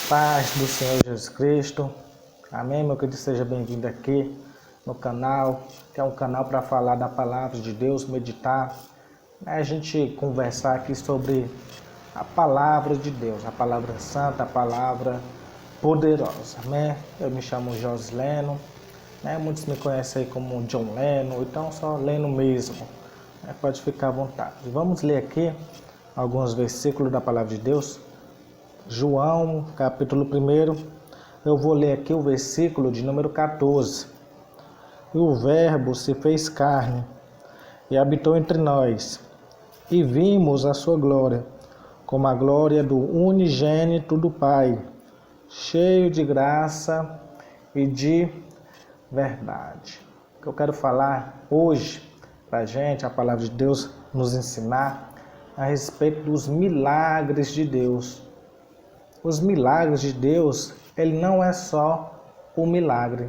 Paz do Senhor Jesus Cristo. Amém, meu querido? Seja bem-vindo aqui no canal, que é um canal para falar da palavra de Deus, meditar, a gente conversar aqui sobre a palavra de Deus, a palavra santa, a palavra poderosa. Amém? Eu me chamo Jorge Leno, muitos me conhecem aí como John Leno, então só Leno mesmo. Pode ficar à vontade. Vamos ler aqui alguns versículos da palavra de Deus. João, capítulo 1, eu vou ler aqui o versículo de número 14. E o Verbo se fez carne e habitou entre nós, e vimos a sua glória, como a glória do unigênito do Pai, cheio de graça e de verdade. O que eu quero falar hoje para a gente, a palavra de Deus nos ensinar a respeito dos milagres de Deus. Os milagres de Deus, ele não é só o milagre.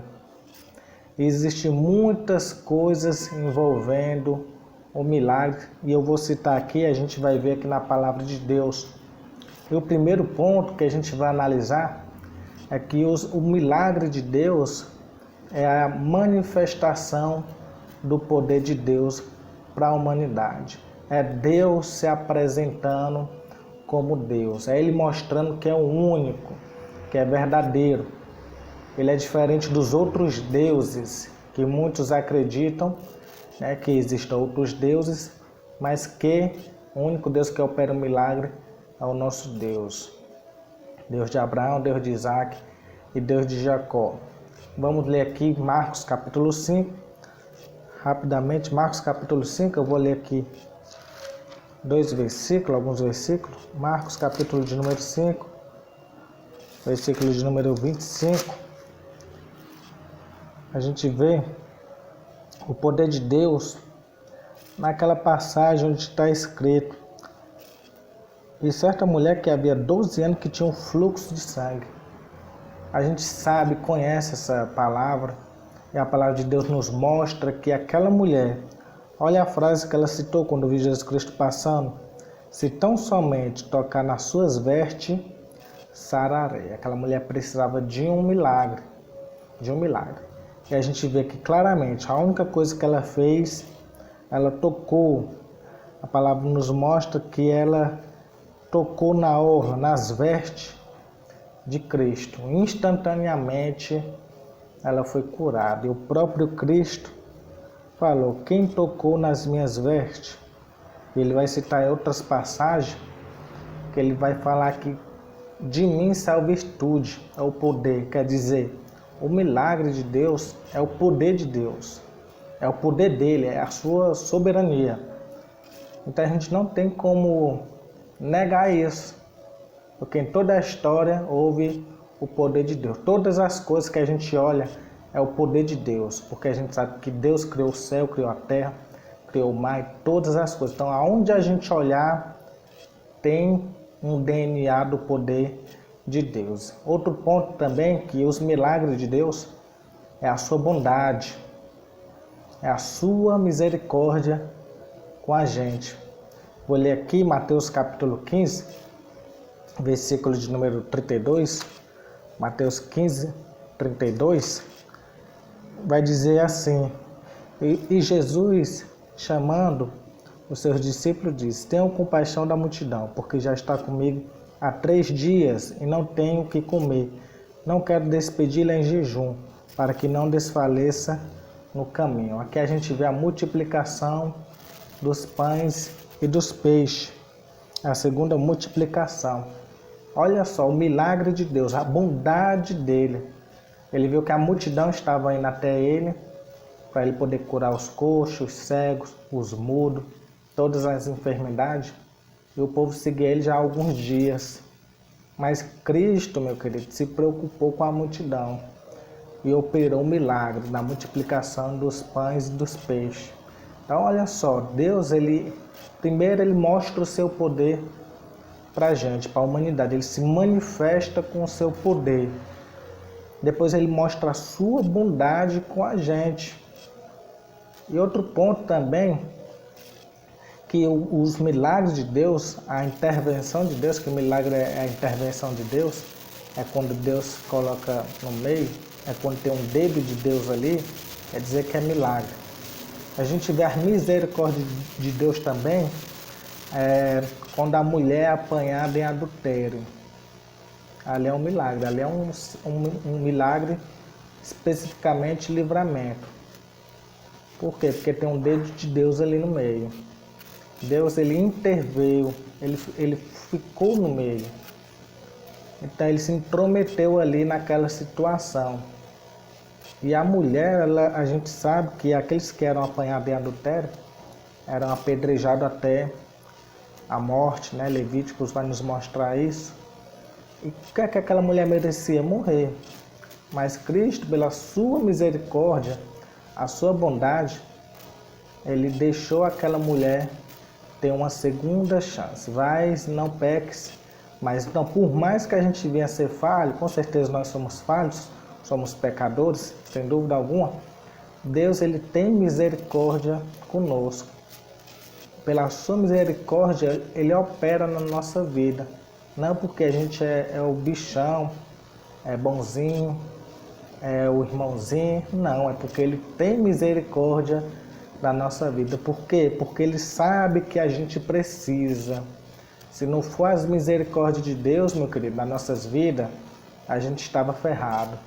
Existem muitas coisas envolvendo o milagre e eu vou citar aqui, a gente vai ver aqui na palavra de Deus. E o primeiro ponto que a gente vai analisar é que o milagre de Deus é a manifestação do poder de Deus para a humanidade. É Deus se apresentando como Deus, é Ele mostrando que é o único, que é verdadeiro. Ele é diferente dos outros deuses, que muitos acreditam, que existem outros deuses, mas que o único Deus que opera o milagre é o nosso Deus. Deus de Abraão, Deus de Isaac e Deus de Jacó. Vamos ler aqui Marcos capítulo 5, rapidamente, Marcos capítulo 5, eu vou ler aqui alguns versículos. Marcos capítulo de número 5, versículo de número 25. A gente vê o poder de Deus naquela passagem onde está escrito: e certa mulher que havia 12 anos que tinha um fluxo de sangue. A gente sabe, conhece essa palavra, e a palavra de Deus nos mostra que aquela mulher, olha a frase que ela citou quando viu Jesus Cristo passando: se tão somente tocar nas suas vestes, sararei. Aquela mulher precisava de um milagre, E a gente vê que claramente a única coisa que ela fez, ela tocou. A palavra nos mostra que ela tocou na orla, nas vestes de Cristo. Instantaneamente ela foi curada. E o próprio Cristo falou: quem tocou nas minhas vestes? Ele vai citar em outras passagens que ele vai falar que de mim saiu virtude, é o poder. Quer dizer, o milagre de Deus é o poder de Deus, é o poder dele, é a sua soberania. Então a gente não tem como negar isso, porque em toda a história houve o poder de Deus. Todas as coisas que a gente olha é o poder de Deus, porque a gente sabe que Deus criou o céu, criou a terra, criou o mar e todas as coisas. Então, aonde a gente olhar, tem um DNA do poder de Deus. Outro ponto também, que os milagres de Deus é a sua bondade, é a sua misericórdia com a gente. Vou ler aqui Mateus capítulo 15, versículo de número 32. Mateus 15, 32. Vai dizer assim: e Jesus, chamando os seus discípulos, disse: tenham compaixão da multidão, porque já está comigo há 3 dias e não tenho o que comer. Não quero despedi-la em jejum, para que não desfaleça no caminho. Aqui a gente vê a multiplicação dos pães e dos peixes, a segunda multiplicação. Olha só o milagre de Deus, a bondade dele. Ele viu que a multidão estava indo até ele, para ele poder curar os coxos, os cegos, os mudos, todas as enfermidades. E o povo seguia ele já há alguns dias. Mas Cristo, meu querido, se preocupou com a multidão e operou o milagre da multiplicação dos pães e dos peixes. Então, olha só, Deus, primeiro ele mostra o seu poder para a gente, para a humanidade. Ele se manifesta com o seu poder. Depois ele mostra a sua bondade com a gente. E outro ponto também, que os milagres de Deus, a intervenção de Deus, que o milagre é a intervenção de Deus, é quando Deus coloca no meio, é quando tem um dedo de Deus ali, quer dizer que é milagre. A gente vê a misericórdia de Deus também, quando a mulher é apanhada em adultério. Ali é um milagre, ali é um milagre, especificamente livramento. Por quê? Porque tem um dedo de Deus ali no meio. Deus, ele interveio, ele ficou no meio. Então ele se intrometeu ali naquela situação. E a mulher, a gente sabe que aqueles que eram apanhados em adultério eram apedrejados até a morte, né? Levíticos vai nos mostrar isso. E o que é que aquela mulher merecia? Morrer. Mas Cristo, pela sua misericórdia, a sua bondade, ele deixou aquela mulher ter uma segunda chance. Vai, não peques. Mas então, por mais que a gente venha a ser falho, com certeza nós somos falhos, somos pecadores, sem dúvida alguma, Deus, ele tem misericórdia conosco. Pela sua misericórdia, ele opera na nossa vida. Não porque a gente é o bichão, é bonzinho, é o irmãozinho. Não, é porque ele tem misericórdia da nossa vida. Por quê? Porque ele sabe que a gente precisa. Se não for as misericórdias de Deus, meu querido, nas nossas vidas, a gente estava ferrado.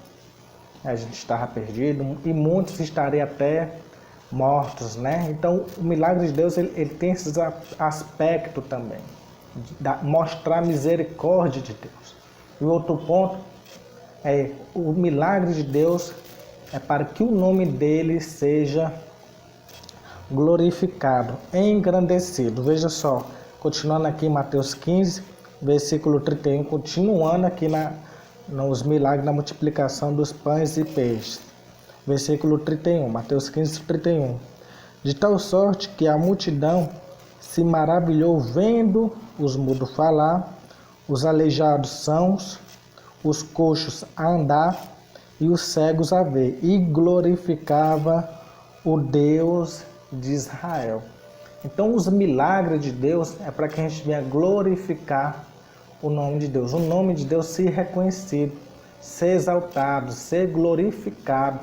A gente estava perdido e muitos estariam até mortos, né? Então, o milagre de Deus, ele tem esse aspecto também, de mostrar a misericórdia de Deus. E o outro ponto é, o milagre de Deus é para que o nome dele seja glorificado, engrandecido. Veja só, continuando aqui em Mateus 15, versículo 31, continuando aqui nos milagres da multiplicação dos pães e peixes. Versículo 31, Mateus 15, 31. De tal sorte que a multidão se maravilhou vendo os mudos falar, os aleijados sãos, os coxos a andar e os cegos a ver, e glorificava o Deus de Israel. Então, os milagres de Deus é para que a gente venha glorificar o nome de Deus. O nome de Deus ser reconhecido, ser exaltado, ser glorificado.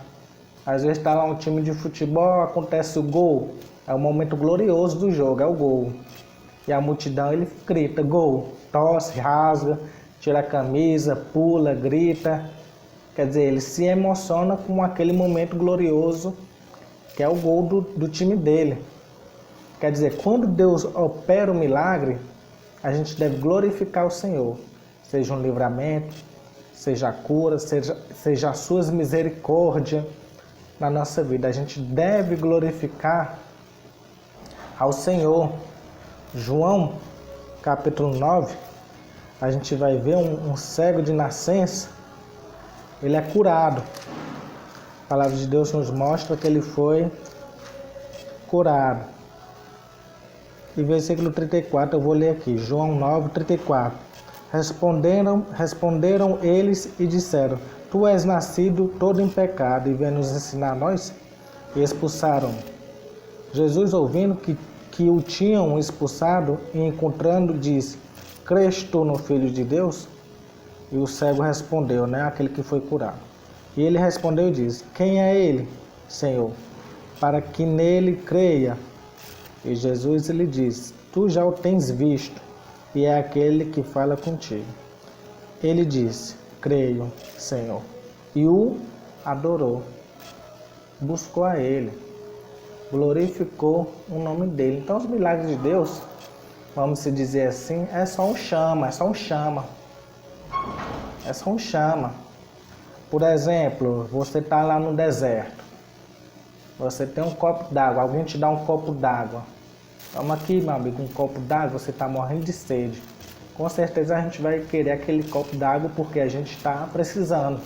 Às vezes está lá um time de futebol, acontece o gol, é o momento glorioso do jogo, é o gol. E a multidão, ele grita, gol, tosse, rasga, tira a camisa, pula, grita. Quer dizer, ele se emociona com aquele momento glorioso que é o gol do time dele. Quer dizer, quando Deus opera o milagre, a gente deve glorificar o Senhor. Seja um livramento, seja a cura, seja as suas misericórdias na nossa vida. A gente deve glorificar ao Senhor. João, capítulo 9, a gente vai ver um cego de nascença, ele é curado. A palavra de Deus nos mostra que ele foi curado. E versículo 34, eu vou ler aqui, João 9, 34. Responderam eles e disseram, tu és nascido todo em pecado e vem nos ensinar a nós? E expulsaram. Jesus, ouvindo que o tinham expulsado e encontrando, disse, crês tu no Filho de Deus? E o cego respondeu, né, aquele que foi curado. E ele respondeu e disse, quem é ele, Senhor, para que nele creia? E Jesus lhe disse, tu já o tens visto, e é aquele que fala contigo. Ele disse, creio, Senhor, e o adorou, buscou a ele, glorificou o nome dele. Então os milagres de Deus, vamos se dizer assim, é só um chama, é só um chama. É só um chama. Por exemplo, você está lá no deserto. Você tem um copo d'água, alguém te dá um copo d'água. Toma aqui, meu amigo, um copo d'água, você está morrendo de sede. Com certeza a gente vai querer aquele copo d'água porque a gente está precisando.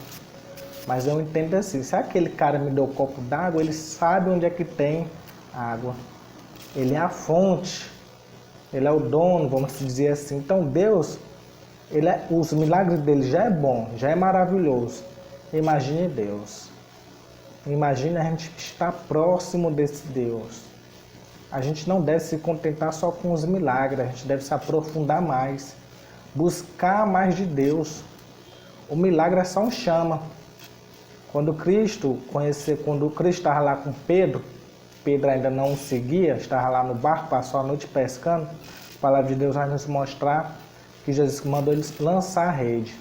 Mas eu entendo assim, se aquele cara me deu um copo d'água, ele sabe onde é que tem água. Ele é a fonte, ele é o dono, vamos dizer assim. Então Deus, os milagres dele já é bom, já é maravilhoso. Imagine Deus. Imagine a gente estar próximo desse Deus. A gente não deve se contentar só com os milagres, a gente deve se aprofundar mais, buscar mais de Deus. O milagre é só um chama. Quando Cristo estava lá com Pedro, Pedro ainda não o seguia, estava lá no barco, passou a noite pescando. A palavra de Deus vai nos mostrar que Jesus mandou eles lançar a rede.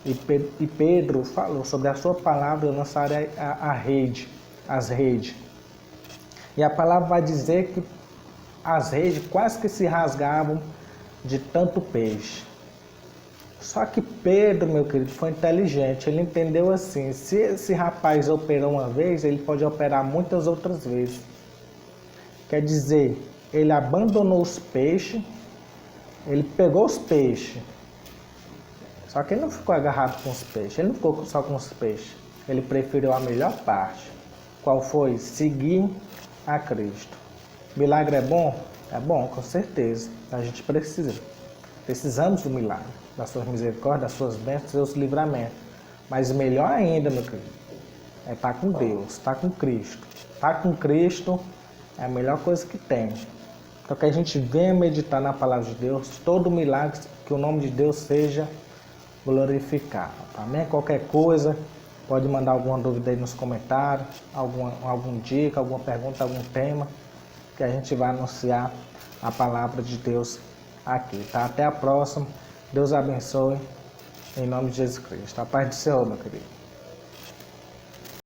E Pedro falou sobre a sua palavra, lançar a rede, as redes. E a palavra vai dizer que as redes quase que se rasgavam de tanto peixe. Só que Pedro, meu querido, foi inteligente. Ele entendeu assim, se esse rapaz operou uma vez, ele pode operar muitas outras vezes. Quer dizer, ele abandonou os peixes, ele pegou os peixes. Só que ele não ficou agarrado com os peixes, ele não ficou só com os peixes. Ele preferiu a melhor parte. Qual foi? Seguir a Cristo. Milagre é bom? É bom, com certeza. A gente precisamos do milagre, das suas misericórdias, das suas bênçãos, dos seus livramentos. Mas melhor ainda, meu querido, é estar com Deus, estar com Cristo. Estar com Cristo é a melhor coisa que tem. Então que a gente venha meditar na palavra de Deus, todo milagre, que o nome de Deus seja glorificado. Amém? Qualquer coisa, pode mandar alguma dúvida aí nos comentários, alguma dica, alguma pergunta, algum tema, que a gente vai anunciar a palavra de Deus aqui, tá? Até a próxima. Deus abençoe, em nome de Jesus Cristo. A paz do Senhor, meu querido.